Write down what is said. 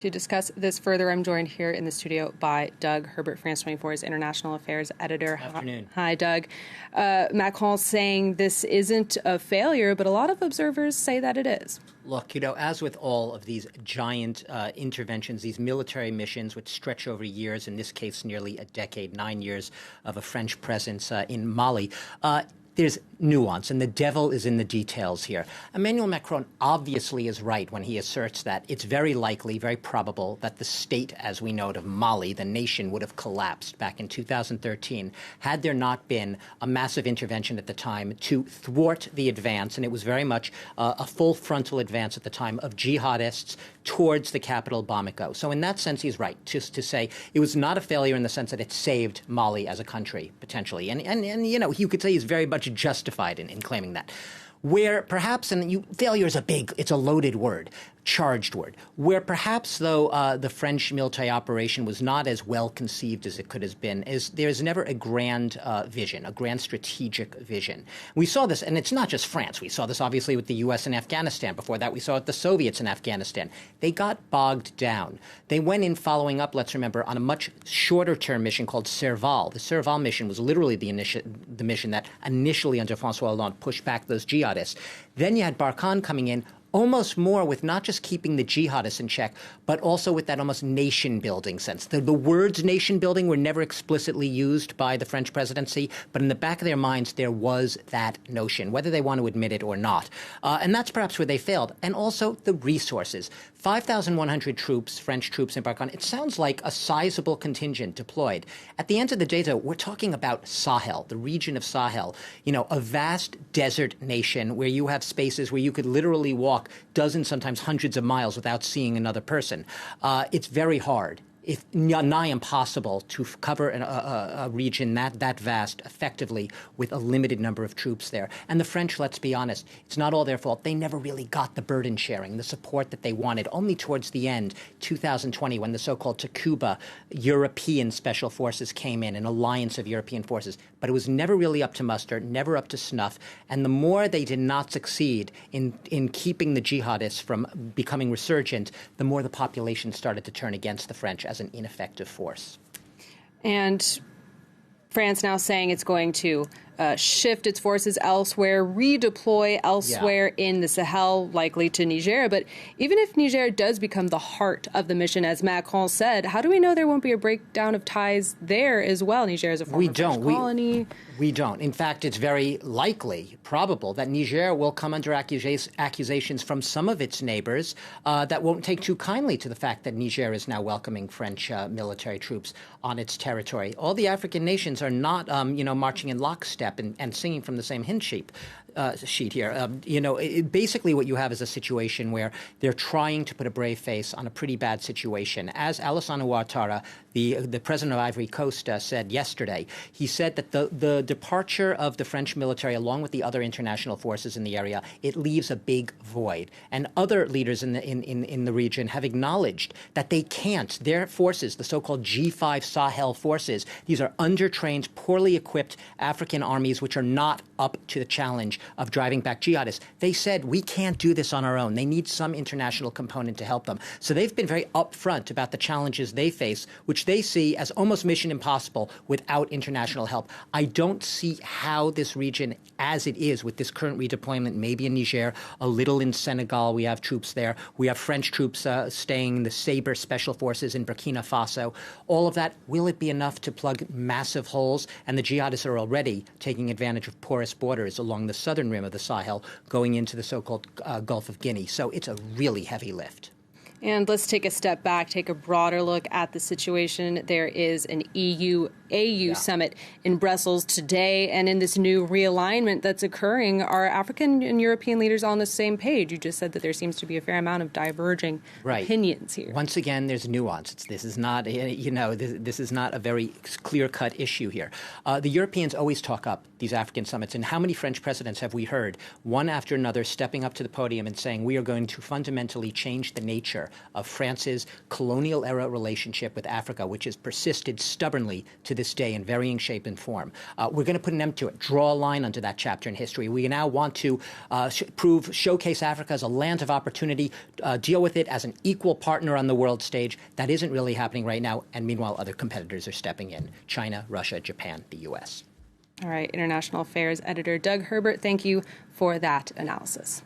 To discuss this further, I'm joined here in the studio by Doug Herbert, France 24's international affairs editor. Good afternoon. Hi, Doug. Macron saying this isn't a failure, but a lot of observers say that it is. Look, as with all of these giant interventions, these military missions which stretch over years, in this case nearly a decade, 9 years of a French presence in Mali, there's nuance, and the devil is in the details here. Emmanuel Macron obviously is right when he asserts that it's very likely, very probable, that the state, as we know it, of Mali, the nation, would have collapsed back in 2013 had there not been a massive intervention at the time to thwart the advance, and it was very much a full frontal advance at the time of jihadists towards the capital, Bamako. So in that sense, he's right, just to say it was not a failure in the sense that it saved Mali as a country, potentially. And you could say he's very much justified in claiming that. Where perhaps, failure is it's a loaded word, charged word, where perhaps, though, the French military operation was not as well conceived as it could have been, is there's never a grand vision, a grand strategic vision. We saw this, and it's not just France. We saw this, obviously, with the U.S. in Afghanistan. Before that, we saw it the Soviets in Afghanistan. They got bogged down. They went in following up, let's remember, on a much shorter-term mission called Serval. The Serval mission was literally the mission that initially, under François Hollande, pushed back those jihadists. Then you had Barkhane coming in, almost more with not just keeping the jihadists in check, but also with that almost nation-building sense. The words nation-building were never explicitly used by the French presidency, but in the back of their minds, there was that notion, whether they want to admit it or not. And that's perhaps where they failed. And also the resources. 5,100 troops, French troops in Barkhane, it sounds like a sizable contingent deployed. At the end of the day, though, we're talking about Sahel, the region of Sahel, a vast desert nation where you have spaces where you could literally walk dozens, sometimes hundreds of miles without seeing another person. It's very hard, if nigh impossible, to cover a region that vast effectively with a limited number of troops there. And the French, let's be honest, it's not all their fault. They never really got the burden sharing, the support that they wanted. Only towards the end, 2020, when the so-called Takuba European Special Forces came in, an alliance of European forces. But it was never really up to muster, never up to snuff. And the more they did not succeed in keeping the jihadists from becoming resurgent, the more the population started to turn against the French as an ineffective force. And France now saying it's going to shift its forces elsewhere, redeploy elsewhere in the Sahel, likely to Niger. But even if Niger does become the heart of the mission, as Macron said, how do we know there won't be a breakdown of ties there as well? Niger is a former French colony. We don't. In fact, it's very likely, probable, that Niger will come under accusations from some of its neighbors that won't take too kindly to the fact that Niger is now welcoming French military troops on its territory. All the African nations are not, marching in lockstep and singing from the same hymn sheet here. Basically what you have is a situation where they're trying to put a brave face on a pretty bad situation. As Alassane Ouattara, the president of Ivory Coast, said yesterday, he said that the departure of the French military, along with the other international forces in the area, it leaves a big void. And other leaders in the region have acknowledged that they can't. Their forces, the so-called G5 Sahel forces, these are undertrained, poorly equipped African armies which are not up to the challenge of driving back jihadists. They said, we can't do this on our own. They need some international component to help them. So they've been very upfront about the challenges they face, which they see as almost mission impossible without international help. I don't see how this region, as it is with this current redeployment, maybe in Niger, a little in Senegal, we have troops there. We have French troops staying in the Sabre Special Forces in Burkina Faso. All of that, will it be enough to plug massive holes? And the jihadists are already taking advantage of porous borders along the southern rim of the Sahel, going into the so-called Gulf of Guinea. So it's a really heavy lift. And let's take a step back, take a broader look at the situation. There is an EU-AU summit in Brussels today, and in this new realignment that's occurring, are African and European leaders on the same page? You just said that there seems to be a fair amount of diverging opinions here. Once again, there's nuance. This is not, this is not a very clear-cut issue here. The Europeans always talk up these African summits, and how many French presidents have we heard, one after another, stepping up to the podium and saying, we are going to fundamentally change the nature of France's colonial-era relationship with Africa, which has persisted stubbornly to this day in varying shape and form. We're going to put an end to it, draw a line under that chapter in history. We now want to showcase Africa as a land of opportunity, deal with it as an equal partner on the world stage. That isn't really happening right now, and meanwhile, other competitors are stepping in: China, Russia, Japan, the U.S. All right, International Affairs editor Doug Herbert, thank you for that analysis.